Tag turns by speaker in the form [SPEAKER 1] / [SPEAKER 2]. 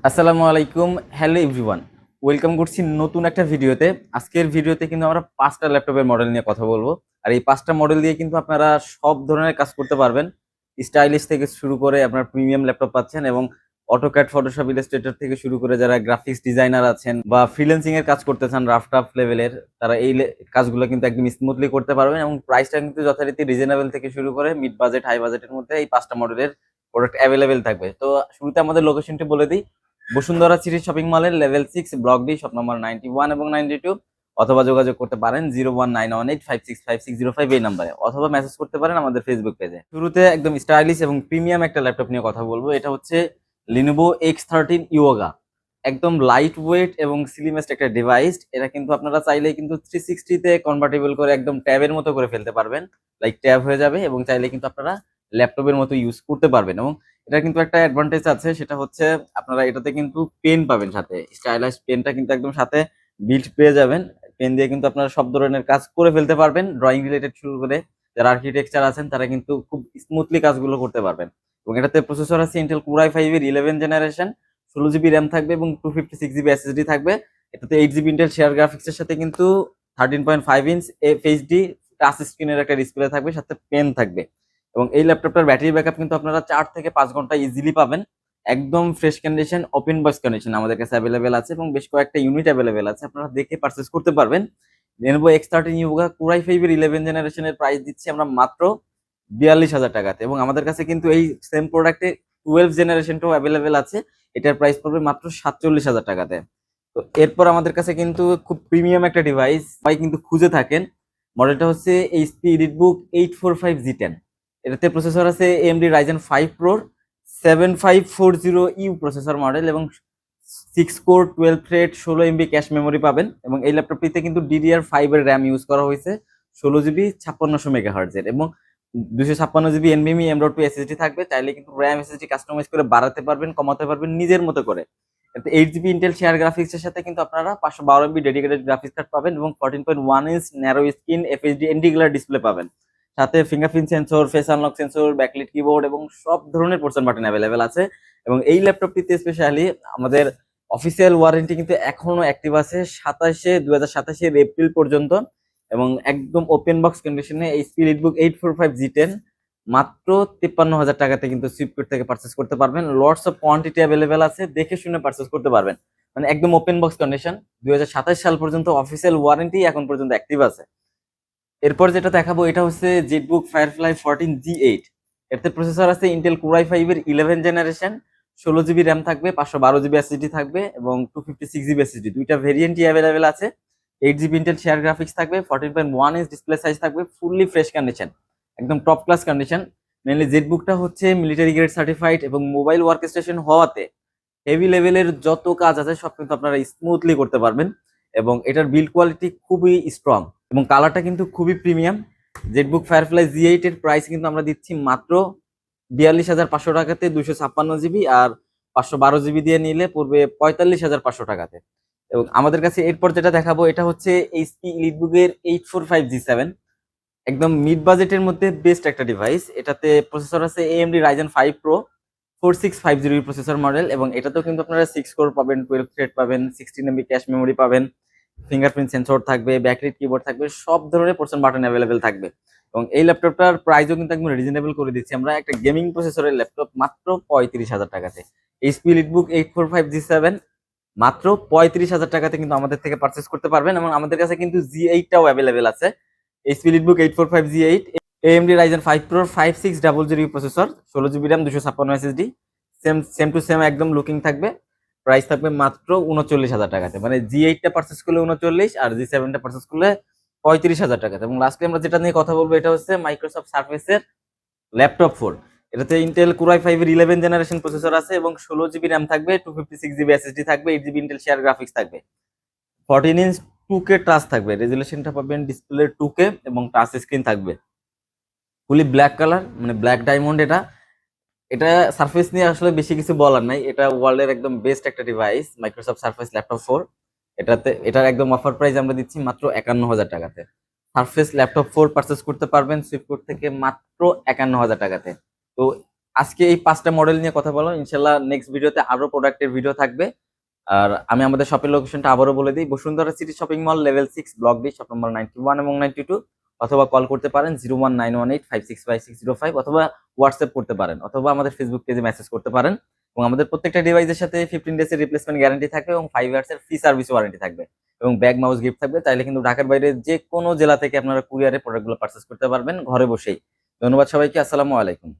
[SPEAKER 1] আসসালামু আলাইকুম। Hello everyone, welcome করছি নতুন একটা ভিডিওতে। আজকের ভিডিওতে কিন্তু আমরা পাঁচটা ল্যাপটপের মডেল নিয়ে কথা বলবো। আর এই পাঁচটা মডেল দিয়ে কিন্তু আপনারা সব ধরনের কাজ করতে পারবেন। স্টাইলিশ থেকে শুরু করে আপনার প্রিমিয়াম ল্যাপটপ পাচ্ছেন, এবং অটোক্যাড, ফটোশপ, ইলাস্ট্রেটর থেকে শুরু করে যারা গ্রাফিক্স ডিজাইনার আছেন বা ফ্রিল্যান্সিং এর কাজ করতে চান রাফ টাফ লেভেলের, তারা এই কাজগুলো কিন্তু একদম স্মুথলি করতে পারবেন। এবং প্রাইসটা কিন্তু যথারীতি রিজনেবল থেকে শুরু করে মিড বাজেট, হাই বাজেটের মধ্যে এই পাঁচটা মডেলের প্রোডাক্ট অ্যাভেলেবেল থাকবে। তো শুরুতে আমাদের লোকেশনটি বলে দিই। বসুন্ধরা সিটি শপিং মলের level 6 block D, shop number 91 এবং 92, অথবা যোগাযোগ করতে পারেন 01918565605 এই নাম্বারে, অথবা মেসেজ করতে পারেন আমাদের ফেসবুক পেজে। শুরুতে একদম স্টাইলিশ এবং প্রিমিয়াম একটা ল্যাপটপ নিয়ে কথা বলবো। এটা হচ্ছে লিনোভো X13 ইয়োগা। একদম লাইট ওয়েট এবং স্লিমেস্ট একটা ডিভাইস। এটা কিন্তু আপনারা চাইলেই কিন্তু 360 তে কনভার্টেবল করে একদম ট্যাবের মতো করে ফেলতে পারবেন। লাইক ট্যাব হয়ে যাবে, এবং চাইলে কিন্তু আপনারা ল্যাপটপের মতো ইউজ করতে পারবেন। এবং এটা কিন্তু একটা অ্যাডভান্টেজ আছে, সেটা হচ্ছে আপনারা এটাতে কিন্তু পেন পাবেন সাথে। স্টাইলাইশ পেনটা কিন্তু একদম সাথে বিল্ট পেয়ে যাবেন। পেন দিয়ে কিন্তু আপনারা সব ধরনের কাজ করে ফেলতে পারবেন, ড্রয়িং রিলেটেড শুরু করে যারা আর্কিটেকচার আছেন তারা কিন্তু খুব স্মুথলি কাজগুলো করতে পারবেন। এবং এটাতে প্রসেসর আছে ইন্টেল কোর i5 এর 11 জেনারেশন, 16 জিবি র্যাম থাকবে এবং 256 জিবি এসএসডি থাকবে। এটাতে 8 জিবি ইন্টেল শেয়ার গ্রাফিক্সের সাথে কিন্তু 13.5 ইঞ্চ FHD টাচ স্ক্রিনের একটা ডিসপ্লে থাকবে, সাথে পেন থাকবে। এবং এই ল্যাপটপটার ব্যাটারি ব্যাকআপ কিন্তু আপনারা 4 থেকে 5 ঘন্টা ইজিলি পাবেন। একদম fresh condition, open box condition আমাদের কাছে অ্যাভেলেবেল আছে, এবং বেশ কয়েকটা ইউনিট অ্যাভেলেবেল আছে, আপনারা দেখে পারচেস করতে পারবেন। Lenovo X13 yoga core i5 এর 11 জেনারেশনের প্রাইস দিচ্ছি আমরা মাত্র 42,000 টাকাতে। এবং আমাদের কাছে কিন্তু এই সেম প্রোডাক্টে 12 জেনারেশনটাও অ্যাভেলেবেল আছে, এটার প্রাইস পড়বে মাত্র 47,000 টাকাতে। তো এরপর আমাদের কাছে কিন্তু খুব প্রিমিয়াম একটা ডিভাইস সবাই কিন্তু খুঁজে থাকেন। মডেলটা হচ্ছে এইচপি এলিটবুক 845 G10। এটাতে প্রসেসর আছে AMD Ryzen 5 প্রোর 7540U processor model, এবং 6 core 12 thread 16 MB cache memory পাবেন। এবং এই ল্যাপটপটিতে কিন্তু DDR5 এর র্যাম ইউজ করা হয়েছে, 16 জিবি 5600 মেগাহার্জের, এবং 256 জিবি এনভিএমই M.2 এসএসডি থাকবে। চাইলে কিন্তু র্যাম এসএসডি কাস্টমাইজ করে বাড়াতে পারবেন, কমাতে পারবেন নিজের মতো করে। 8 জিবি ইন্টেল শেয়ার গ্রাফিক্স এর সাথে কিন্তু আপনারা 512 MB ডেডিকেটেড গ্রাফিক্স কার্ড পাবেন, এবং 14.1 inch narrow screen FHD এন্টি-গ্লার display পাবেন। সাথে fingerprint sensor, face unlock sensor, backlit keyboard এবং সব ধরনের পোর্শন বাটন অ্যাভেলেবেল আছে। এবং এই ল্যাপটপটিতে স্পেশালি আমাদের অফিসিয়াল ওয়ারেন্টি কিন্তু এখনো অ্যাক্টিভ আছে 2027 এপ্রিল পর্যন্ত। এবং একদম ওপেন বক্স কন্ডিশনে এই স্পিরিটবুক 845 G10 মাত্র 53,000 টাকাতে কিন্তু সুইপকোট থেকে পারচেস করতে পারবেন। লটস অফ কোয়ান্টিটি অ্যাভেলেবেল আছে, দেখে শুনে পারচেস করতে পারবেন। মানে একদম ওপেন বক্স কন্ডিশন, 2027 সাল পর্যন্ত অফিসিয়াল ওয়ারেন্টি এখন পর্যন্ত অ্যাক্টিভ আছে। এরপর যেটা দেখাবো এটা হচ্ছে জেটবুক ফায়ারফ্লাই 14 G8। এতে প্রসেসর আছে ইন্টেল কোর i5 এর 11 জেনারেশন, 16 জিবি র্যাম থাকবে, 512 জিবি এসএসডি থাকবে, এবং 256 জিবি এসএসডি দুইটা ভেরিয়েন্টই অ্যাভেলেবেল আছে। 8 জিবি ইন্টেল শেয়ার গ্রাফিক্স থাকবে, 14.1 ইঞ্চ ডিসপ্লে সাইজ থাকবে, ফুললি ফ্রেশ কন্ডিশন, একদম টপ ক্লাস কন্ডিশন। মেনলি জেটবুকটা হচ্ছে মিলিটারি গ্রেড সার্টিফাইড, এবং মোবাইল ওয়ার্ক স্টেশন হওয়াতে হেভি লেভেলের যত কাজ আছে সব কিন্তু আপনারা স্মুথলি করতে পারবেন। এবং এটার বিল্ড কোয়ালিটি খুবই স্ট্রং, এবং কালারটা কিন্তু খুবই প্রিমিয়াম। জেটবুক ফায়ারফ্লাই G8 এর প্রাইস কিন্তু আমরা দিচ্ছি মাত্র 42,500 টাকাতে, 256 জিবি আর 512 জিবি দিয়ে নিলে পড়বে 45,500 টাকাতে। এবং আমাদের কাছে এরপর যেটা দেখাবো এটা হচ্ছে এইচপি এলিটবুকের 845 G7। একদম মিড বাজেটের মধ্যে বেস্ট একটা ডিভাইস। এটাতে প্রসেসর আছে AMD Ryzen 5 pro 4650 processor model, এবং এটাতেও কিন্তু আপনারা 6 কোর পাবেন, 12 থ্রেড পাবেন, 16 MB ক্যাশ মেমোরি পাবেন, ফিঙ্গারপ্রিন্ট সেন্সর থাকবে, ব্যাকলিট কিবোর্ড থাকবে, সব ধরনের পোর্শন বাটন অ্যাভেলেবেল থাকবে। এবং এই ল্যাপটপটার প্রাইসও কিন্তু একদম রিজনেবল করে দিচ্ছি আমরা, একটা গেমিং প্রসেসরের ল্যাপটপ মাত্র 35,000 টাকাতে। এইচপি এলিটবুক 845 G7 মাত্র 35,000 টাকাতে কিন্তু আমাদের থেকে পারচেস করতে পারবেন। এবং আমাদের কাছে কিন্তু G8টাও অ্যাভেলেবেল আছে। HP EliteBook 845 G8 AMD Ryzen 5 Pro 5600 processor, 16 GB RAM, 256 SSD, same to same একদম লুকিং থাকবে। প্রাইস থাকবে মাত্র 39,000 টাকাতে। মানে G8টা পারচেস করলে 39, আর G7টা পারচেস করলে 35,000 টাকাতে। এবং লাস্টলি আমরা যেটা নিয়ে কথা বলবো এটা হচ্ছে মাইক্রোসফট সার্ফেসের ল্যাপটপ 4। এটাতে ইন্টেল কোর i5 এর 11 জেনারেশন প্রসেসর আছে, এবং 16 জিবি র্যাম থাকবে, 256 জিবি এসএসডি থাকবে, 8 জিবি ইন্টেল শেয়ার গ্রাফিক্স থাকবে, 14 ইঞ্চ 2K টাচ থাকবে, রেজুলেশনটা পাবেন ডিসপ্লে 2K, এবং টাচ স্ক্রিন থাকবে ফুলি ব্ল্যাক কালার, মানে ব্ল্যাক ডায়মন্ড। এটা এটা সারফেস নিয়ে আসলে বেশি কিছু বলার নাই, এটা ওয়ার্ল্ডের একদম বেস্ট একটা ডিভাইস মাইক্রোসফট সারফেস ল্যাপটপ 4। এটার একদম অফার প্রাইস আমরা দিচ্ছি মাত্র 51,000 টাকাতে। সারফেস ল্যাপটপ 4 পারচেস করতে পারবেন সুইপকোট থেকে মাত্র 51,000 টাকাতে। তো আজকে এই 5টা মডেল নিয়ে কথা বলো, ইনশাল্লাহ নেক্সট ভিডিওতে আরো প্রোডাক্টের ভিডিও থাকবে। আর আমি আমাদের শপের লোকেশনটা আবারও বলে দিই, Bashundhara city shopping mall, level 6, block D, shop number 91 এবং 92, অথবা কল করতে পারেন 01918565605, অথবা হোয়াটসঅ্যাপ করতে পারেন, অথবা আমাদের ফেসবুক পেজে মেসেজ করতে পারেন। এবং আমাদের প্রত্যেকটা ডিভাইসের সাথে 15 ডেজ এর রিপ্লেসমেন্ট গ্যারান্টি থাকবে এবং 5 ইয়ার্স এর ফ্রি সার্ভিস ওয়ারেন্টি থাকবে, এবং ব্যাগ মাউস গিফট থাকবে। চাইলে কিন্তু ঢাকার বাইরে যে কোনো জেলা থেকে আপনারা কুরিয়ারে প্রোডাক্টগুলো পারচেস করতে পারবেন ঘরে বসেই। ধন্যবাদ সবাইকে, আসসালামু আলাইকুম।